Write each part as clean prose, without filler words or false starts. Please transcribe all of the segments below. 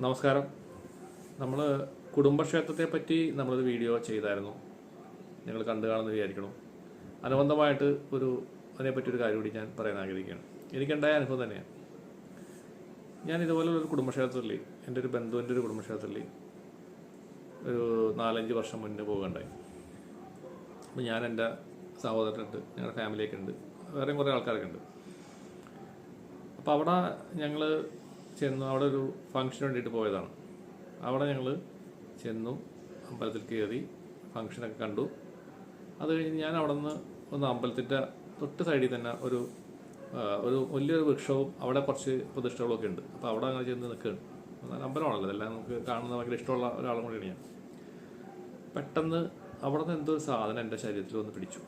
നമസ്കാരം. നമ്മൾ കുടുംബക്ഷേത്രത്തെ പറ്റി നമ്മളൊരു വീഡിയോ ചെയ്തായിരുന്നു. നിങ്ങൾ കണ്ടു കാണുമെന്ന് വിചാരിക്കണം. അനുബന്ധമായിട്ട് അതിനെപ്പറ്റി ഒരു കാര്യം കൂടി ഞാൻ പറയാൻ ആഗ്രഹിക്കുകയാണ്. എനിക്കുണ്ടായ അനുഭവം തന്നെയാണ്. ഞാൻ ഇതുപോലുള്ളൊരു കുടുംബക്ഷേത്രത്തിൽ, എൻ്റെ ഒരു ബന്ധുവിൻ്റെ ഒരു കുടുംബക്ഷേത്രത്തിൽ ഒരു 4-5 വർഷം മുന്നേ പോകുകയുണ്ടായി. അപ്പോൾ ഞാൻ എൻ്റെ സഹോദരനുണ്ട്, ഞങ്ങളുടെ ഫാമിലിയൊക്കെ ഉണ്ട്, വേറെയും കുറേ ആൾക്കാരൊക്കെ ഉണ്ട്. അപ്പോൾ അവിടെ ഞങ്ങൾ ചെന്നു. അവിടെ ഒരു ഫംഗ്ഷന് വേണ്ടിയിട്ട് പോയതാണ്. അവിടെ ഞങ്ങൾ ചെന്നു, അമ്പലത്തിൽ കയറി ഫംഗ്ഷനൊക്കെ കണ്ടു. അത് കഴിഞ്ഞ് ഞാൻ അവിടെ നിന്ന് ഒന്ന് അമ്പലത്തിൻ്റെ തൊട്ട് സൈഡിൽ തന്നെ ഒരു വലിയൊരു വൃക്ഷവും അവിടെ കുറച്ച് പ്രതിഷ്ഠകളൊക്കെ ഉണ്ട്. അപ്പോൾ അവിടെ അങ്ങനെ ചെന്ന് നിൽക്കുകയാണ്. അമ്പലമാണല്ലോ, ഇതെല്ലാം നമുക്ക് കാണുന്ന ഭയങ്കര ഇഷ്ടമുള്ള ഒരാളും കൂടിയാണ് ഞാൻ. പെട്ടെന്ന് അവിടെ നിന്ന് എന്തോ ഒരു സാധനം എൻ്റെ ശരീരത്തിൽ വന്ന് പിടിച്ചു.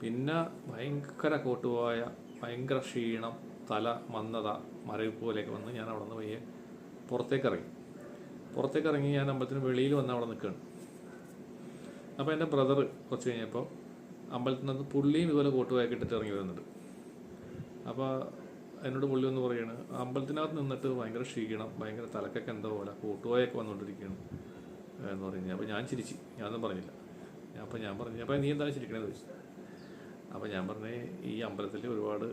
പിന്നെ ഭയങ്കര കോട്ടുപോയ, ഭയങ്കര ക്ഷീണം, തല മന്ദത, മരവിപ്പ് പോലെയൊക്കെ വന്ന് ഞാൻ അവിടെ നിന്ന് പയ്യെ പുറത്തേക്കിറങ്ങി ഞാൻ അമ്പലത്തിന് വെളിയിൽ വന്ന് അവിടെ നിൽക്കുകയാണ്. അപ്പോൾ എൻ്റെ ബ്രദർ കുറച്ച് കഴിഞ്ഞപ്പോൾ അമ്പലത്തിൽ നിന്ന് പുള്ളിയും ഇതുപോലെ കോട്ടുപോയൊക്കെ ഇട്ടിട്ട് ഇറങ്ങി വരുന്നുണ്ട്. അപ്പോൾ എന്നോട് പുള്ളി ഒന്ന് പറയുകയാണ്, അമ്പലത്തിനകത്ത് നിന്നിട്ട് ഭയങ്കര ക്ഷീണം, ഭയങ്കര തലക്കൊക്കെ എന്തോ പോലെ കോട്ടുപോയൊക്കെ വന്നുകൊണ്ടിരിക്കുകയാണ് എന്ന് പറഞ്ഞു. അപ്പോൾ ഞാൻ ചിരിച്ചു, ഞാനൊന്നും പറഞ്ഞില്ല. അപ്പോൾ ഞാൻ പറഞ്ഞു, അപ്പോൾ നീ എന്താണ് ചിരിക്കണമെന്ന് ചോദിച്ചു. അപ്പോൾ ഞാൻ പറഞ്ഞേ, ഈ അമ്പലത്തിൽ ഒരുപാട്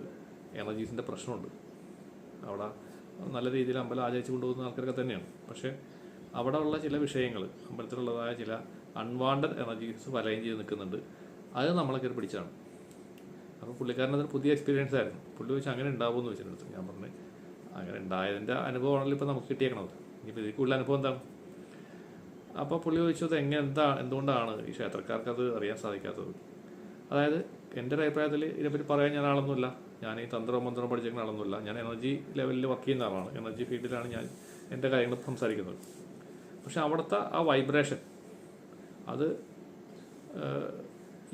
എനർജീസിൻ്റെ പ്രശ്നമുണ്ട്. അവിടെ നല്ല രീതിയിൽ അമ്പലം ആചരിച്ച് കൊണ്ടുപോകുന്ന ആൾക്കാരൊക്കെ തന്നെയാണ്. പക്ഷേ അവിടെ ഉള്ള ചില വിഷയങ്ങൾ, അമ്പലത്തിലുള്ളതായ ചില അൺവാണ്ടഡ് എനർജീസ് വലയം ചെയ്ത് നിൽക്കുന്നുണ്ട്. അത് നമ്മളെ കയറി പിടിച്ചതാണ്. അപ്പോൾ പുള്ളിക്കാരനതൊരു പുതിയ എക്സ്പീരിയൻസ് ആയിരുന്നു. പുള്ളി ചോദിച്ചാൽ അങ്ങനെ ഉണ്ടാവുമെന്ന് വെച്ചിട്ടുണ്ട്. ഞാൻ പറഞ്ഞു, അങ്ങനെ ഉണ്ടായതിൻ്റെ അനുഭവമാണല്ലോ ഇപ്പോൾ നമുക്ക് കിട്ടിയേക്കണത്. ഇനിയിപ്പോൾ ഇതിൽ കൂടുതൽ അനുഭവം എന്താണ്? അപ്പോൾ പുള്ളി ചോദിച്ചത് എന്തുകൊണ്ടാണ് ഈ ക്ഷേത്രക്കാർക്ക് അത് അറിയാൻ സാധിക്കാത്തത്. അതായത് എൻ്റെ ഒരു അഭിപ്രായത്തിൽ ഇതിനെപ്പറ്റി പറയാൻ ഞാൻ ആളൊന്നുമില്ല. ഞാൻ ഈ തന്ത്രവും മന്ത്രവും പഠിച്ചിരിക്കുന്ന ആളൊന്നുമില്ല. ഞാൻ എനർജി ലെവലിൽ വർക്ക് ചെയ്യുന്ന ആളാണ്. എനർജി ഫീൽഡിലാണ് ഞാൻ എൻ്റെ കാര്യങ്ങൾ സംസാരിക്കുന്നത്. പക്ഷെ അവിടുത്തെ ആ വൈബ്രേഷൻ, അത്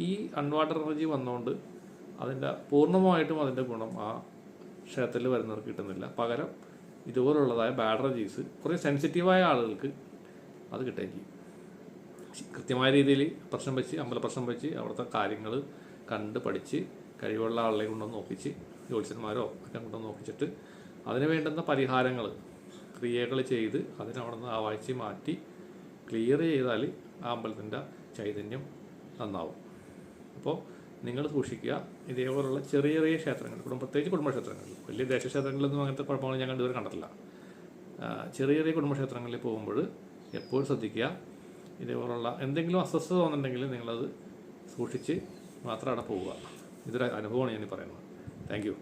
ഈ അൺവാണ്ടർ എനർജി വന്നുകൊണ്ട് പൂർണ്ണമായിട്ടും അതിൻ്റെ ഗുണം ആ ക്ഷേത്രത്തിൽ വരുന്നവർക്ക് കിട്ടുന്നില്ല. പകരം ഇതുപോലുള്ളതായ ബാഡ് എനർജീസ് കുറേ സെൻസിറ്റീവായ ആളുകൾക്ക് അത് കിട്ടുകയും ചെയ്യും. കൃത്യമായ രീതിയിൽ അമ്പലപ്രശ്നം വെച്ച് അവിടുത്തെ കാര്യങ്ങൾ കണ്ട് പഠിച്ച് കഴിവുള്ള ആളെ കൊണ്ടൊന്ന് നോക്കിച്ച്, ജ്യോത്സ്യന്മാരോ ഒക്കെ കൊണ്ടൊന്ന് നോക്കിച്ചിട്ട് അതിന് വേണ്ടുന്ന പരിഹാരങ്ങൾ, ക്രിയകൾ ചെയ്ത് അതിനവിടെ നിന്ന് ആ വായിച്ച് മാറ്റി ക്ലിയർ ചെയ്താൽ ആ അമ്പലത്തിൻ്റെ ചൈതന്യം നന്നാവും. അപ്പോൾ നിങ്ങൾ സൂക്ഷിക്കുക. ഇതേപോലുള്ള ചെറിയ ചെറിയ ക്ഷേത്രങ്ങൾ, പ്രത്യേകിച്ച് കുടുംബക്ഷേത്രങ്ങളിൽ, വലിയ ദേശക്ഷേത്രങ്ങളിലൊന്നും അങ്ങനത്തെ കുഴപ്പങ്ങൾ ഞാൻ ഇതുവരെ കണ്ടിട്ടില്ല. ചെറിയ ചെറിയ കുടുംബക്ഷേത്രങ്ങളിൽ പോകുമ്പോൾ എപ്പോഴും ശ്രദ്ധിക്കുക. ഇതേപോലുള്ള എന്തെങ്കിലും അസ്വസ്ഥത തോന്നുന്നുണ്ടെങ്കിൽ നിങ്ങളത് സൂക്ഷിച്ച് മാത്രം അവിടെ പോവുക. ഇതൊരു അനുഭവമാണ് ഞാൻ പറയുന്നത്. Thank you.